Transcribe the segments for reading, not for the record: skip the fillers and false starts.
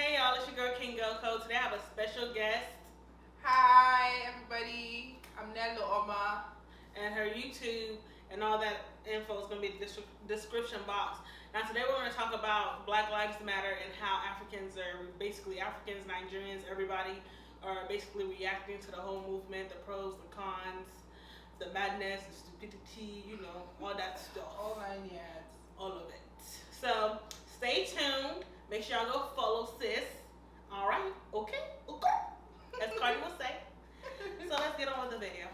Hey y'all, it's your girl King Goko. Today I have a special guest. Hi everybody, I'm Nello Oma. And her YouTube and all that info is going to be in the description box. Now today we're going to talk about Black Lives Matter and how Africans Africans, Nigerians, everybody are basically reacting to the whole movement, the pros, the cons, the madness, the stupidity, all that stuff. All 9 years. All of it. So stay tuned. Make sure y'all go follow sis. All right. Okay. As Cardi would say. So let's get on with the video.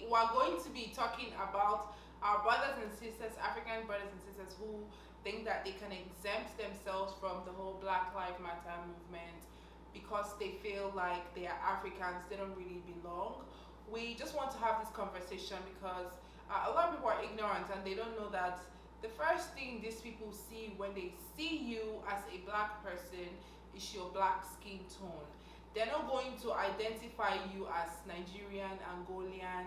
We are going to be talking about our brothers and sisters, African brothers and sisters who think that they can exempt themselves from the whole Black Lives Matter movement because they feel like they are Africans, they don't really belong. We just want to have this conversation because a lot of people are ignorant and they don't know that the first thing these people see when they see you as a black person is your black skin tone. They're not going to identify you as Nigerian, Angolian,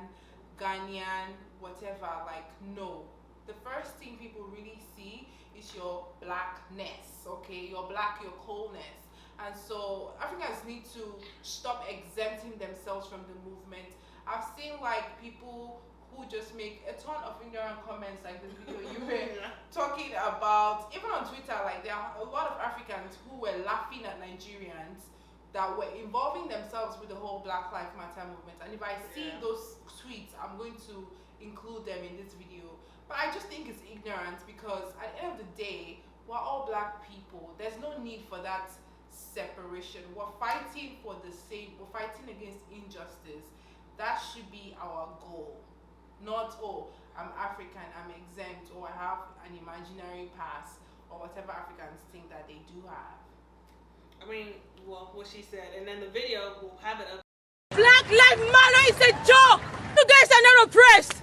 Ghanaian, whatever. Like, no. The first thing people really see is your blackness, okay? Your black, your coldness. And so Africans need to stop exempting themselves from the movement. I've seen like people who just make a ton of ignorant comments like this video you were talking about. Even on Twitter, like there are a lot of Africans who were laughing at Nigerians that were involving themselves with the whole Black Lives Matter movement. And if I see those tweets, I'm going to include them in this video. But I just think it's ignorant because at the end of the day, we're all black people. There's no need for that separation. We're fighting for the same, we're fighting against injustice. That should be our goal. Not, oh, I'm African, I'm exempt, or I have an imaginary pass, or whatever Africans think that they do have. I mean, well, what she said, and then the video, we'll have it up. Black Lives Matter is a joke. You guys are not oppressed.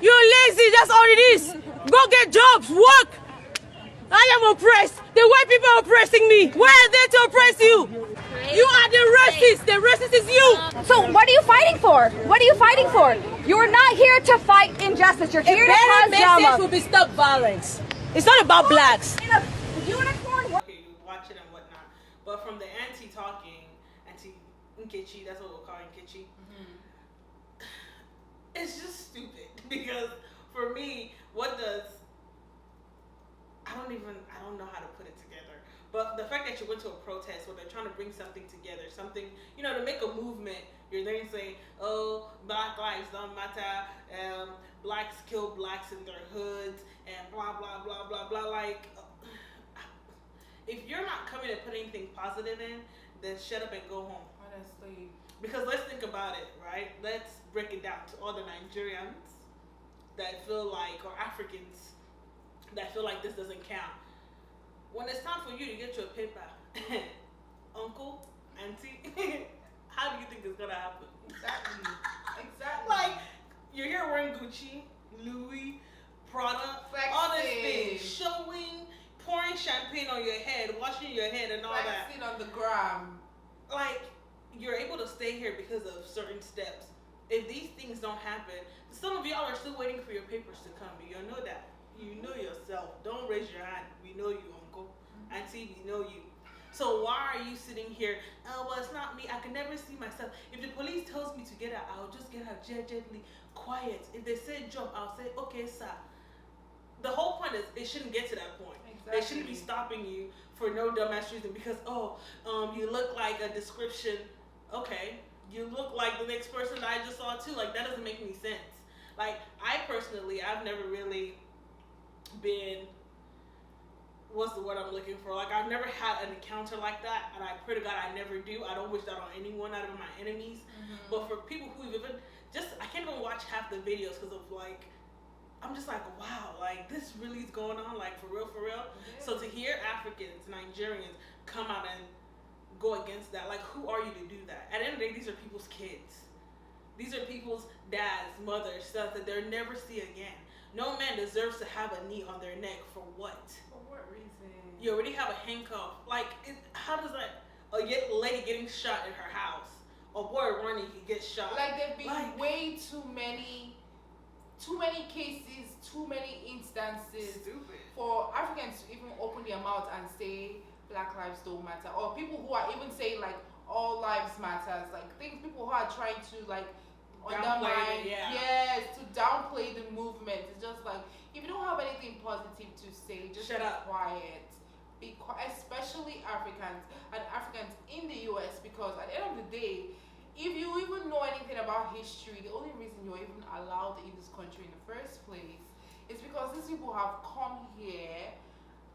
You're lazy, that's all it is. Go get jobs, work. I am oppressed. The white people are oppressing me. Why are they to oppress you? You are the racist. The racist is you. So what are you fighting for? What are you fighting for? You're not here to fight injustice. You're here to cause drama. Will be stop violence. It's not about blacks. In a unicorn. Okay, you watch it and whatnot. But from the auntie talking, Auntie Nkechi, that's what we'll call Nkechi. It's just stupid because for me, I don't know how to put it together. But the fact that you went to a protest where they're trying to bring something together, something, to make a movement, you're there saying, oh, Black lives don't matter, blacks kill blacks in their hoods, and blah, blah, blah, blah, blah. Like, if you're not coming to put anything positive in, then shut up and go home. Honestly. Because let's think about it, right? Let's break it down to all the Nigerians that feel like, or Africans that feel like this doesn't count. When it's time for you to get your paper, uncle, auntie, how do you think it's gonna happen? Exactly. Like, you're here wearing Gucci, Louis, Prada, all this thing, showing, pouring champagne on your head, washing your head and all that. Flexing on the gram. Like, you're able to stay here because of certain steps. If these things don't happen, some of y'all are still waiting for your papers to come. You know that. You know yourself. Don't raise your hand. We know you, uncle. Auntie, we know you. So why are you sitting here? Oh, well, it's not me. I can never see myself. If the police tells me to get out, I'll just get out gently, quiet. If they say jump, I'll say, okay, sir. The whole point is it shouldn't get to that point. Exactly. They shouldn't be stopping you for no dumbass reason because, you look like a description. Okay, you look like the next person that I just saw too. Like, that doesn't make any sense. Like, I've never really been, what's the word I'm looking for? Like, I've never had an encounter like that, and I pray to God I never do. I don't wish that on anyone out of my enemies. But for people who even I can't even watch half the videos because of like, I'm just like, wow, like this really is going on, like for real. So to hear Africans, Nigerians come out and go against that, like, who are you to do that? At the end of the day, these are people's kids. These are people's dads, mothers, stuff that they'll never see again. No man deserves to have a knee on their neck for what? For what reason? You already have a handcuff. Like, how does that, a lady getting shot in her house, a boy running, he gets shot. Like, there've been way too many too many cases, too many instances Stupid. for Africans to even open their mouth and say Black lives don't matter, or people who are even saying like all lives matters, like things people who are trying to like undermine, yes, to downplay the movement. It's just like if you don't have anything positive to say, just shut be up. quiet. Be quiet, especially Africans and Africans in the US, because at the end of the day, if you even know anything about history, the only reason you're even allowed in this country in the first place is because these people have come here,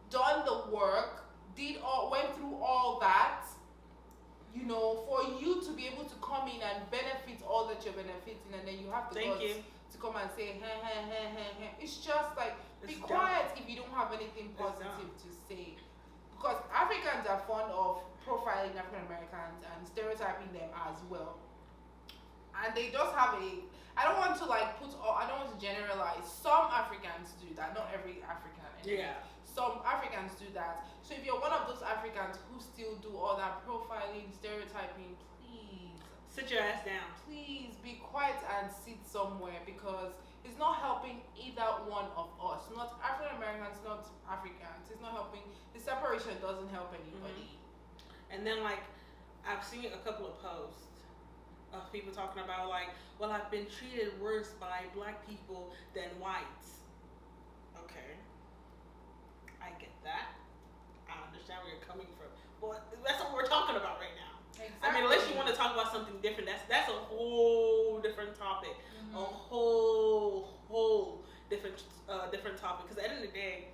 done the work, went through all that, you know, for you to be able to come in and benefit all that you're benefiting, and then you have the guts to come and say, It's just like, be quiet if you don't have anything positive to say. Because Africans are fond of profiling African Americans and stereotyping them as well. And they just have I don't want to generalize. Some Africans do that, not every African. Anyway. Yeah. Some Africans do that. So if you're one of those Africans who still do all that profiling, stereotyping, please sit your ass down. Please be quiet and sit somewhere, because it's not helping either one of us. Not African Americans, not Africans. It's not helping. The separation doesn't help anybody. And then like I've seen a couple of posts of people talking about like, well, I've been treated worse by Black people than whites. Okay. I get that. I understand where you're coming from. But that's what we're talking about right now. Exactly. I mean, unless you want to talk about something different, that's a whole different topic. A whole different topic. Because at the end of the day,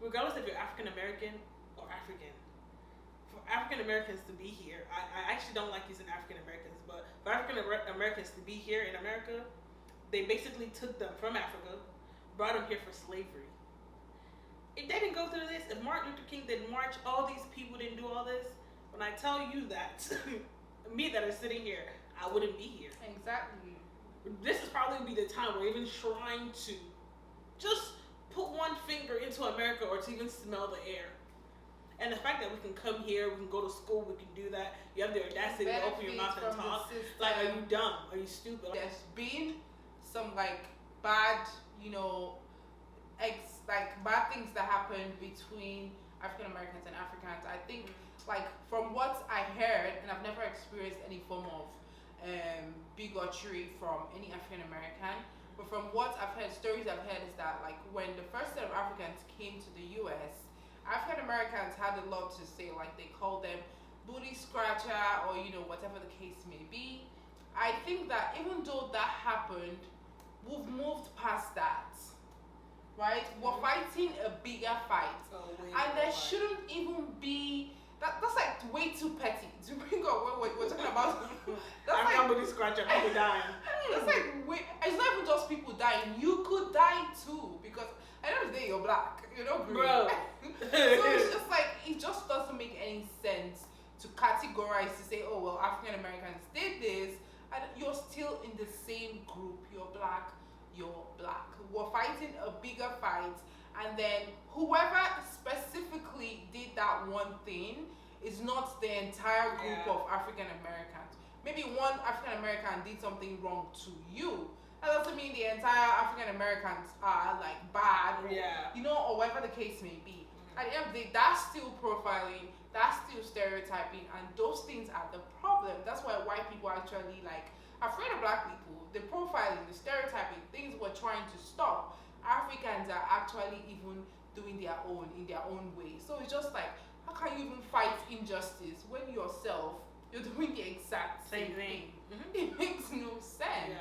regardless if you're African American or African, for African Americans to be here, I actually don't like using African Americans, but for African Americans to be here in America, they basically took them from Africa, brought them here for slavery. If they didn't go through this, if Martin Luther King didn't march, all these people didn't do all this, when I tell you that, me that is sitting here, I wouldn't be here. Exactly. This is probably be the time we're even trying to just put one finger into America or to even smell the air. And the fact that we can come here, we can go to school, we can do that. You have the audacity to open your mouth and talk. Like, are you dumb? Are you stupid? There's been some like bad, you know, bad things that happen between African Americans and Africans. I think, like, from what I heard, and I've never experienced any form of bigotry from any African American, but from what I've heard, stories I've heard is that, like, when the first set of Africans came to the US, African Americans had a lot to say. Like, they called them booty scratcher, or, you know, whatever the case may be. I think that even though that happened, we've moved past that, right? We're fighting a bigger fight, and there shouldn't even be that's like way too petty to bring up what we're talking about. That's like booty scratcher, people dying. That's like it's not even just people dying. You could die too, because at the end of the day you're Black, you know, bro. So it's just like, it just doesn't make any sense to categorize, to say, oh well, African Americans did this, and you're still in the same group. You're Black. We're fighting a bigger fight, and then whoever specifically did that one thing is not the entire group of African Americans. Maybe one African American did something wrong to you. That doesn't mean the entire African Americans are like bad, or, you know, or whatever the case may be. At the end of the day, that's still profiling, that's still stereotyping, and those things are the problem. That's why white people actually like afraid of Black people. The profiling, the stereotyping, things we're trying to stop. Africans are actually even doing their own in their own way. So it's just like, how can you even fight injustice when yourself you're doing the exact same thing? It makes no sense.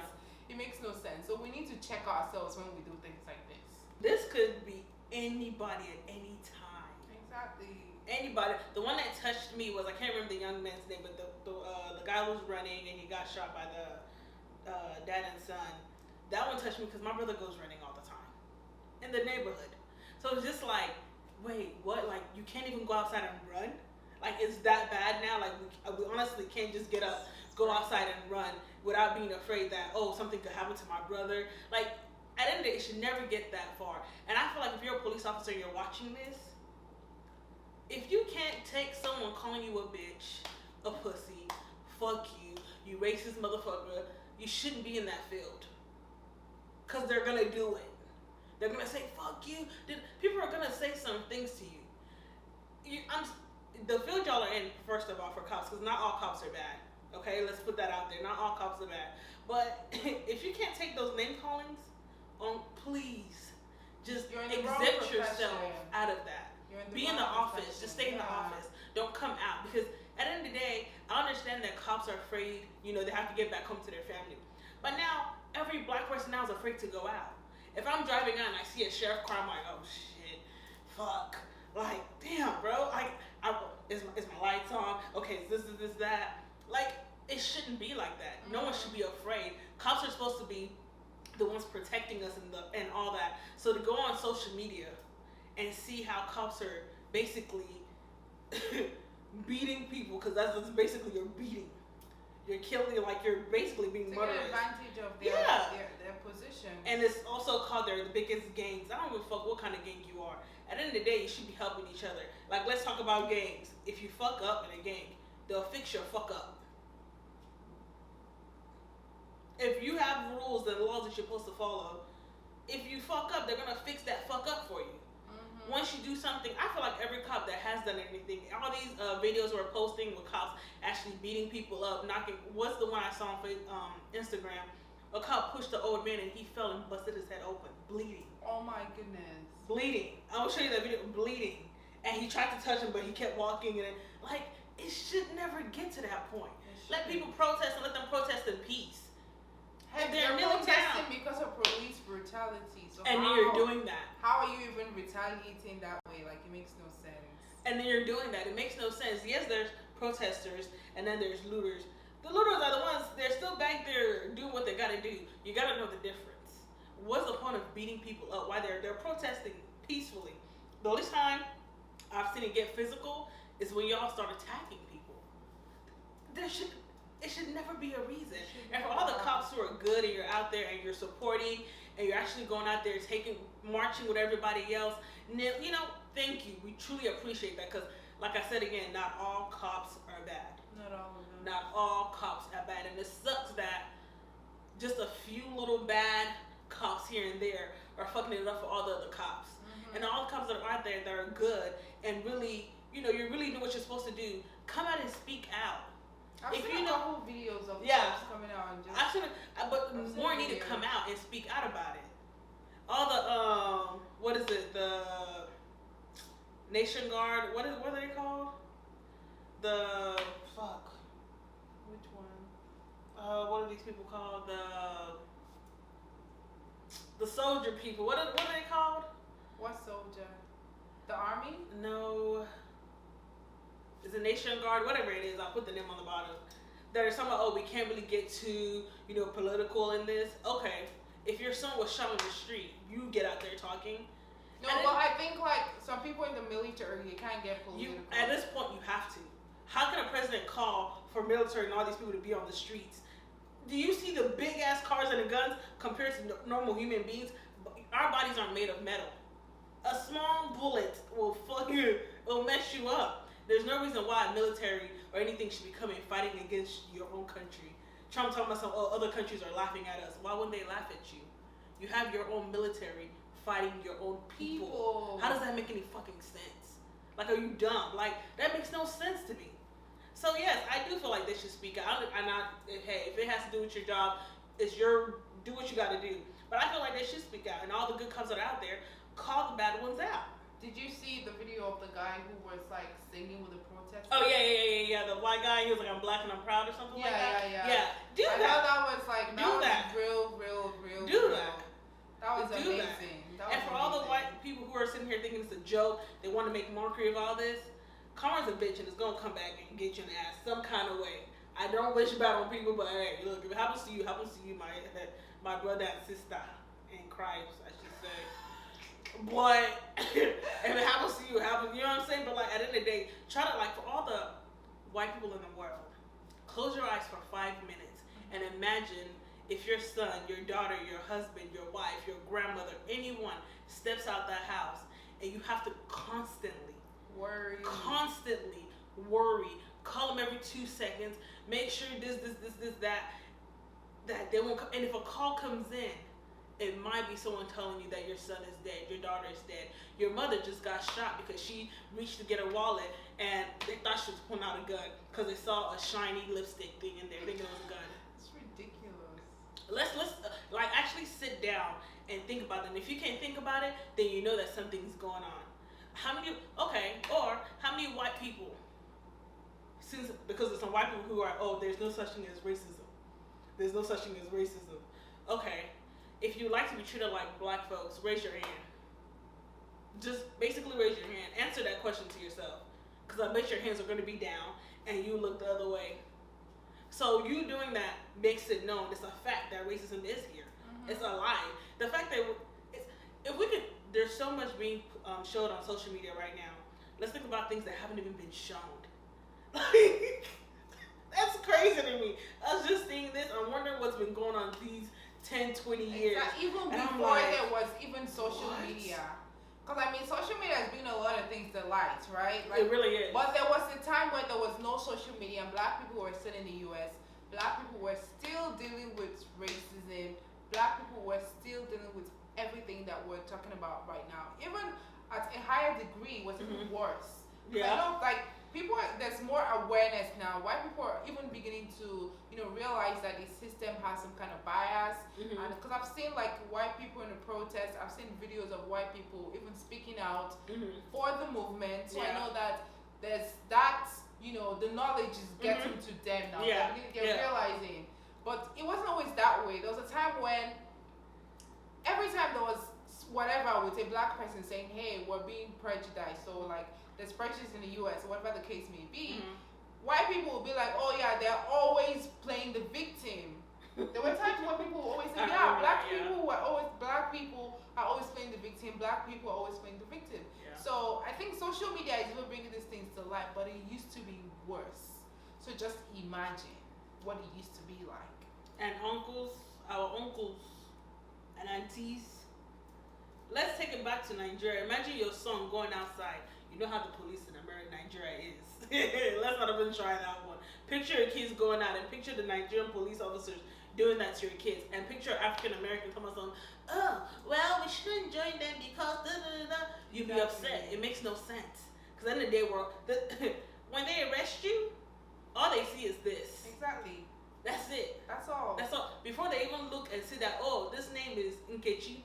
It makes no sense. So we need to check ourselves when we do things like this. This could be anybody at any time. Exactly. Anybody. The one that touched me was, I can't remember the young man's name, but the guy was running and he got shot by the dad and son. That one touched me because my brother goes running all the time in the neighborhood. So it's just like, wait, what? Like, you can't even go outside and run? Like, it's that bad now? Like, we honestly can't just get up, go outside and run without being afraid that, oh, something could happen to my brother. Like, at the end of the day, it should never get that far. And I feel like if you're a police officer and you're watching this, if you can't take someone calling you a bitch, a pussy, fuck you, you racist motherfucker, you shouldn't be in that field. because they're gonna do it. They're gonna say fuck you. People are gonna say some things to you. The field y'all are in, first of all, for cops, because not all cops are bad. Okay, let's put that out there. Not all cops are bad. But if you can't take those name callings, please just exempt yourself out of that. Be in the office. Just stay in the office. Don't come out, because at the end of the day, I understand that cops are afraid. You know, they have to get back home to their family. But now every black person now is afraid to go out. If I'm driving out and I see a sheriff car, I'm like, oh shit, fuck. Like, damn, bro. Like, is my lights on? Okay, is this, that? Like, it shouldn't be like that. No one should be afraid. Cops are supposed to be the ones protecting us and all that. So to go on social media and see how cops are basically beating people, because that's basically you're beating. You're killing, like you're basically being murderous. Taking advantage of their position. And it's also called they're the biggest gangs. I don't give a fuck what kind of gang you are. At the end of the day, you should be helping each other. Like, let's talk about gangs. If you fuck up in a gang, they'll fix your fuck up. If you have rules and laws that you're supposed to follow, if you fuck up, they're gonna fix that fuck up for you. Once you do something, I feel like every cop that has done anything, all these videos we're posting with cops actually beating people up, knocking. What's the one I saw on Instagram? A cop pushed the old man and he fell and busted his head open, bleeding. Oh my goodness. Bleeding. I will show you that video. Bleeding, and he tried to touch him, but he kept walking, and like it should never get to that point. Let people protest and let them protest in peace. Hey, they're protesting because of police brutality. So and then you're doing that. How are you even retaliating that way? Like, it makes no sense. And then you're doing that. It makes no sense. Yes, there's protesters, and then there's looters. The looters are the ones, they're still back there doing what they gotta do. You gotta know the difference. What's the point of beating people up? Why they're protesting peacefully? The only time I've seen it get physical is when y'all start attacking people. It should never be a reason. And for all the cops who are good and you're out there and you're supporting and you're actually going out there marching with everybody else, you know, thank you. We truly appreciate that, because, like I said again, not all cops are bad. Not all of them. Not all cops are bad. And it sucks that just a few little bad cops here and there are fucking it up for all the other cops. And all the cops that are out there that are good and really, you know, you really do what you're supposed to do, come out and speak out. I've seen a couple videos of cops coming out and just... but more need to come out and speak out about it. All the, what is it, the Nation Guard, what are they called? Which one? What are these people called? The soldier people, what are they called? What soldier? The army? No. It's a Nation Guard, whatever it is. I'll put the name on the bottom. There's some, we can't really get too, political in this. Okay, if your son was shot in the street, you get out there talking. No, but I think, like, some people in the military, you can't get political. At this point, you have to. How can a president call for military and all these people to be on the streets? Do you see the big-ass cars and the guns compared to normal human beings? Our bodies aren't made of metal. A small bullet will mess you up. There's no reason why military or anything should be coming fighting against your own country. Trump talking about other countries are laughing at us. Why wouldn't they laugh at you? You have your own military fighting your own people. How does that make any fucking sense? Like, are you dumb? Like, that makes no sense to me. So yes, I do feel like they should speak out. Hey, if it has to do with your job, do what you got to do. But I feel like they should speak out, and all the good cops that are out there, call the bad ones out. Did you see the video of the guy who was like singing with the protesters? Oh yeah. The white guy, he was like, "I'm black and I'm proud" or something like that. Yeah. Do that. I thought that was like real. Do that. That was amazing. And for all the white people who are sitting here thinking it's a joke, they want to make mockery of all this. Karma's a bitch and it's gonna come back and get you in the ass some kind of way. I don't wish bad on people, but hey, look, if it happens to you, my brother and sister in Christ, I should say. But if it happens to you, it happens. You know what I'm saying? But like at the end of the day, try to, like, for all the white people in the world, close your eyes for 5 minutes and imagine if your son, your daughter, your husband, your wife, your grandmother, anyone steps out that house and you have to constantly worry, call them every 2 seconds, make sure that they won't come. And if a call comes in it might be someone telling you that your son is dead, your daughter is dead, your mother just got shot because she reached to get her wallet and they thought she was pulling out a gun because they saw a shiny lipstick thing in there thinking it was a gun. It's ridiculous. Let's like actually sit down and think about it. And if you can't think about it, then you know that something's going on. How many white people, because there's some white people who are, oh, there's no such thing as racism. There's no such thing as racism. Okay, if you like to be treated like black folks, raise your hand. Just basically raise your hand. Answer that question to yourself. Because I bet your hands are going to be down and you look the other way. So you doing that makes it known. It's a fact that racism is here. It's a lie. The fact that there's so much being showed on social media right now. Let's think about things that haven't even been shown. Like, that's crazy to me. I was just seeing this. I'm wondering what's been going on these 10, 20 years. Exactly. Even before there was even social media. Because, I mean, social media has been a lot of things to light, right? Like, it really is. But there was a time when there was no social media and black people were still in the U.S. Black people were still dealing with racism. Black people were still dealing with everything that we're talking about right now. Even at a higher degree, was even worse. Yeah. I know, like, there's more awareness now. White people are even beginning to, realize that the system has some kind of bias. And because I've seen like white people in the protests, I've seen videos of white people even speaking out for the movement. So I know that there's that, the knowledge is getting to them now. Yeah. They're realizing. But it wasn't always that way. There was a time when every time there was whatever with a black person saying, hey, we're being prejudiced, so like there's prejudice in the US, or whatever the case may be, white people will be like, oh yeah, they're always playing the victim. There were times when people would always say, yeah, black people are always playing the victim, black people are always playing the victim. Yeah. So I think social media is even bringing these things to light, but it used to be worse. So just imagine what it used to be like. And our uncles and aunties, let's take it back to Nigeria. Imagine your son going outside. You know how the police in Nigeria is. Let's not even try that one. Picture your kids going out and picture the Nigerian police officers doing that to your kids. And picture African American coming on, oh, well, we shouldn't join them because da-da-da-da. You'd be upset. It makes no sense. Because in the day, when they arrest you, all they see is this. Exactly. That's it. That's all. That's all. Before they even look and see that, oh, this name is Nkechi.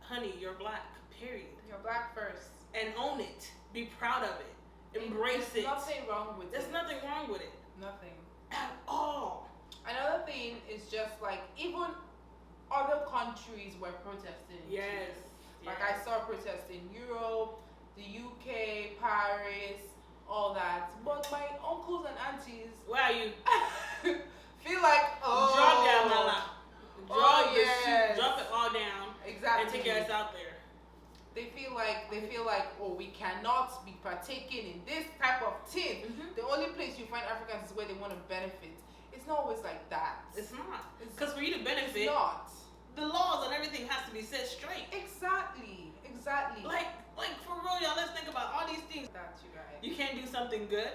Honey, you're black. Period. You're black first. And own it. Be proud of it. Embrace it. There's nothing wrong with it. There's nothing wrong with it. Nothing. At all. Another thing is just like even other countries were protesting. Yes. Like I saw protests in Europe, the UK, Paris, all that. But my uncles and aunties, Where are you? feel like, oh, drop down, Mala. Drop the yes. suit, drop it all down. Exactly. And take your ass out there. They feel like, oh, we cannot be partaking in this type of thing. The only place you find Africans is where they want to benefit. It's not always like that. It's not. Because for you to benefit, it's not. The laws and everything has to be set straight. Exactly. Like for real, y'all, let's think about all these things. That you guys. You can't do something good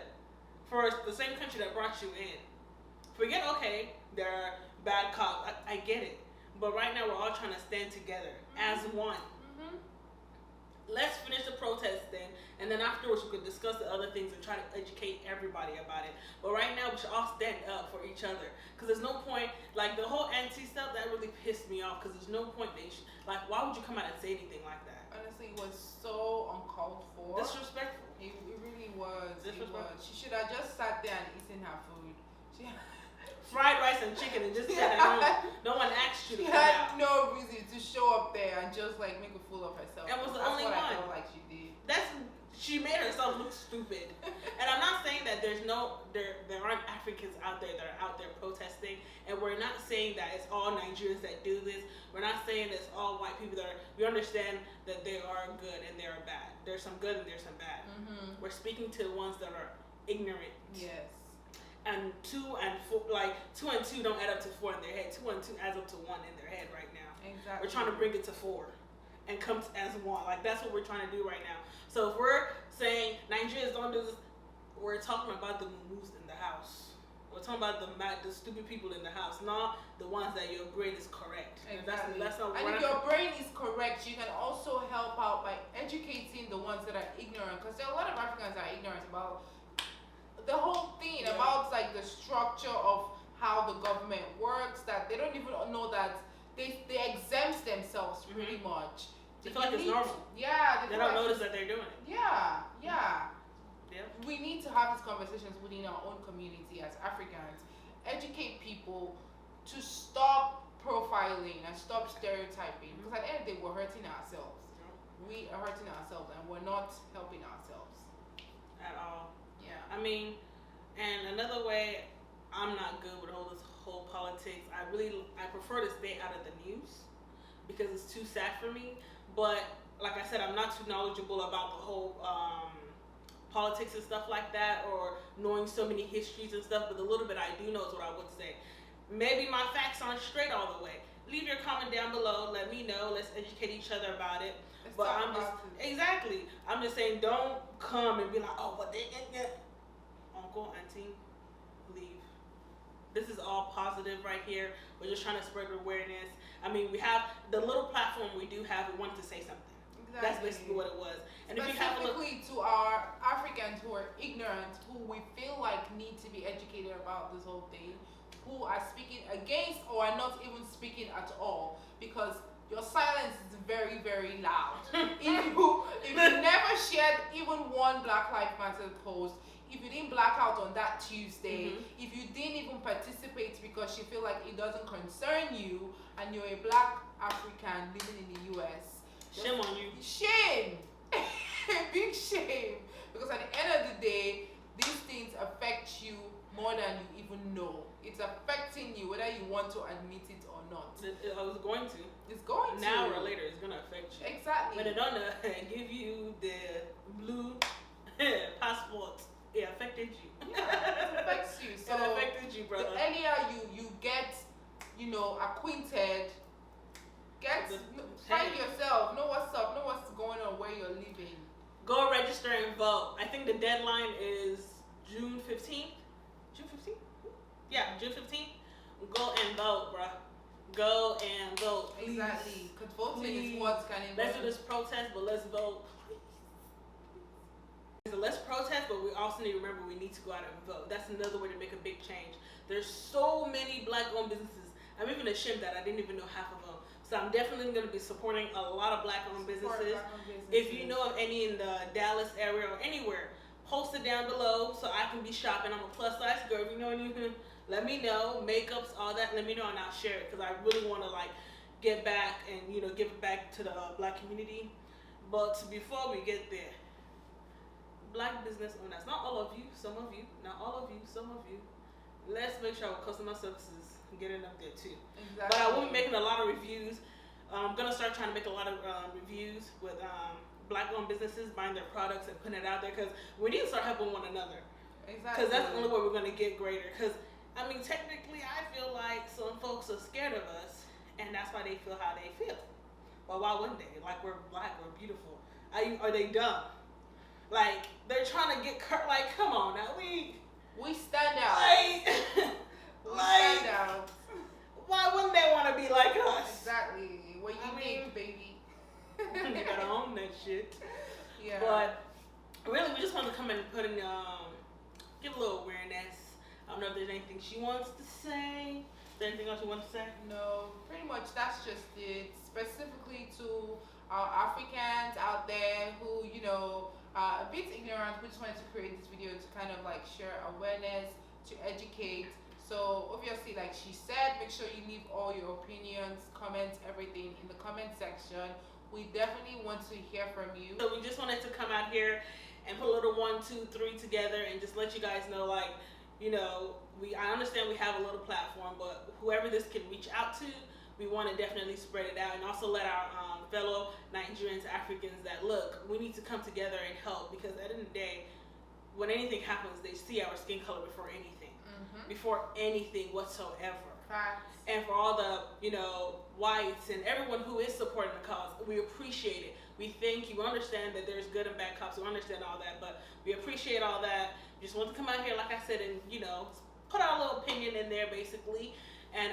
for the same country that brought you in. Forget, okay, there are bad cops. I get it. But right now, we're all trying to stand together as one. Let's finish the protest then, and then afterwards we could discuss the other things and try to educate everybody about it. But right now we should all stand up for each other, because there's no point, like the whole anti stuff, that really pissed me off, because there's no point, like why would you come out and say anything like that? Honestly, it was so uncalled for. Disrespectful. It really was. Disrespectful. She should have just sat there and eaten her food. Fried rice and chicken and just sat at home. No one asked you to She come had out. no reason to show up there and just like make a fool of herself. And was the That's only what one. I felt like she did. She made herself look stupid. And I'm not saying that there aren't Africans out there that are out there protesting, and we're not saying that it's all Nigerians that do this. We're not saying it's all white people that are. We understand that they are good and they are bad. There's some good and there's some bad. We're speaking to the ones that are ignorant. Yes. And 2 and 4, like 2 and 2 don't add up to 4 in their head. 2 and 2 adds up to 1 in their head right now. Exactly. We're trying to bring it to 4 and come as 1. Like that's what we're trying to do right now. So if we're saying Nigerians don't do this, we're talking about the moves in the house. We're talking about the stupid people in the house, not the ones that your brain is correct. Exactly. That's not and if your brain is correct, you can also help out by educating the ones that are ignorant, because there are a lot of Africans that are ignorant about the whole thing, about like the structure of how the government works, that they don't even know that they exempt themselves pretty much. They feel like it's normal. Yeah, they don't notice that they're doing it. Yeah. Yeah. We need to have these conversations within our own community as Africans. Educate people to stop profiling and stop stereotyping. Because at the end of the day, we're hurting ourselves. We are hurting ourselves and we're not helping ourselves. At all. Yeah. I mean, and another way I'm not good with all this whole politics. I prefer to stay out of the news because it's too sad for me. But like I said, I'm not too knowledgeable about the whole politics and stuff like that, or knowing so many histories and stuff. But the little bit I do know is what I would say. Maybe my facts aren't straight all the way. Leave your comment down below. Let me know. Let's educate each other about it. But I'm just I'm just saying, don't come and be like, oh, but they uncle, auntie, leave. This is all positive right here. We're just trying to spread awareness. I mean, we have the little platform we do have. We wanted to say something. Exactly. That's basically what it was. And specifically to our Africans who are ignorant, who we feel like need to be educated about this whole thing, who are speaking against or are not even speaking at all, because your silence is very, very loud. if you never shared even one Black Lives Matter post, if you didn't black out on that Tuesday, if you didn't even participate because you feel like it doesn't concern you and you're a Black African living in the US, shame on you. Shame. Big shame. Because at the end of the day, these things affect you more than you even know. It's affecting you whether you want to admit it or not. I was going to. It's going to. Now or later, it's going to affect you. Exactly. When they don't give you the blue passport, it affected you. Yeah, it affects you. So it affected you, brother. The earlier you get, acquainted, find yourself, know what's up, know what's going on, where you're living. Go register and vote. I think the deadline is June 15th. June 15th? Yeah, June 15th. Go and vote, bruh. Go and vote. Please. Exactly. Because voting is what's kind of. Let's do this protest, but let's vote. So let's protest, but we also need to remember we need to go out and vote. That's another way to make a big change. There's so many Black-owned businesses. I'm even ashamed that I didn't even know half of them. So I'm definitely going to be supporting a lot of Black-owned businesses. If you know of any in the Dallas area or anywhere, post it down below so I can be shopping. I'm a plus-size girl. If you know anything, let me know. Makeups, all that, let me know and I'll share it because I really want to get back and give it back to the Black community. But before we get there, Black business owners, not all of you, some of you, not all of you, some of you, let's make sure our customer services getting up there too. Exactly. But I will be making a lot of reviews. I'm gonna start trying to make a lot of reviews with Black-owned businesses buying their products and putting it out there because we need to start helping one another. Exactly. Because that's the only way we're gonna get greater. Because I mean, technically, I feel like some folks are scared of us, and that's why they feel how they feel. But why wouldn't they? Like, we're Black, we're beautiful. Are they dumb? Like, they're trying to get come on now, we stand out. We stand out. Why wouldn't they want to be like us? Exactly. We're unique, baby. They gotta own that shit. Yeah. But really, we just want to come and put in, give a little awareness. I don't know if there's anything she wants to say. Is there anything else you want to say? No, pretty much that's just it. Specifically to our Africans out there who, are a bit ignorant. We just wanted to create this video to kind of share awareness, to educate. So obviously, like she said, make sure you leave all your opinions, comments, everything in the comment section. We definitely want to hear from you. So we just wanted to come out here and put a little 1, 2, 3 together and just let you guys know, I understand we have a little platform, but whoever this can reach out to, we want to definitely spread it out and also let our fellow Nigerians, Africans that look, we need to come together and help because at the end of the day, when anything happens, they see our skin color before anything whatsoever. Facts. And for all the, whites and everyone who is supporting the cause, we appreciate it. We thank you. We understand that there's good and bad cops. We understand all that, but we appreciate all that. We just want to come out here, like I said, and, put our little opinion in there basically. And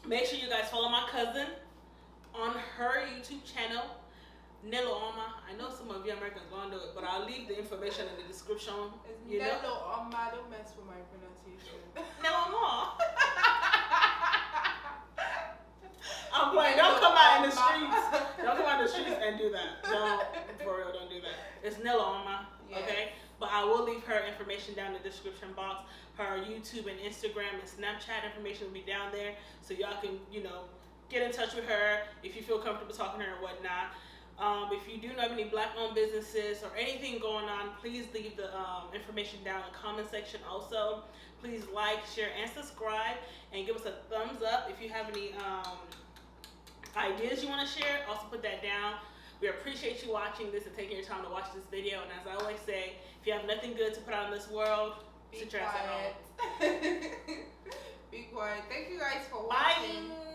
make sure you guys follow my cousin on her YouTube channel, Nello Oma. I know some of you Americans gonna do it, but I'll leave the information in the description. It's You know? Nello Oma. Don't mess with my pronunciation. Nello Oma. I'm playing. Don't come out in the streets. Don't come out in the streets and do that. Don't, for real, don't do that. It's Nello Oma, okay? But I will leave her information down in the description box. Her YouTube and Instagram and Snapchat information will be down there, so y'all can, get in touch with her if you feel comfortable talking to her and whatnot. If you do know of any Black-owned businesses or anything going on, please leave the information down in the comment section also. Please like, share, and subscribe, and give us a thumbs up. If you have any ideas you want to share, also put that down. We appreciate you watching this and taking your time to watch this video. And as I always say, if you have nothing good to put out in this world, Be sit your ass at home. quiet. Be quiet. Thank you guys for watching. Bye.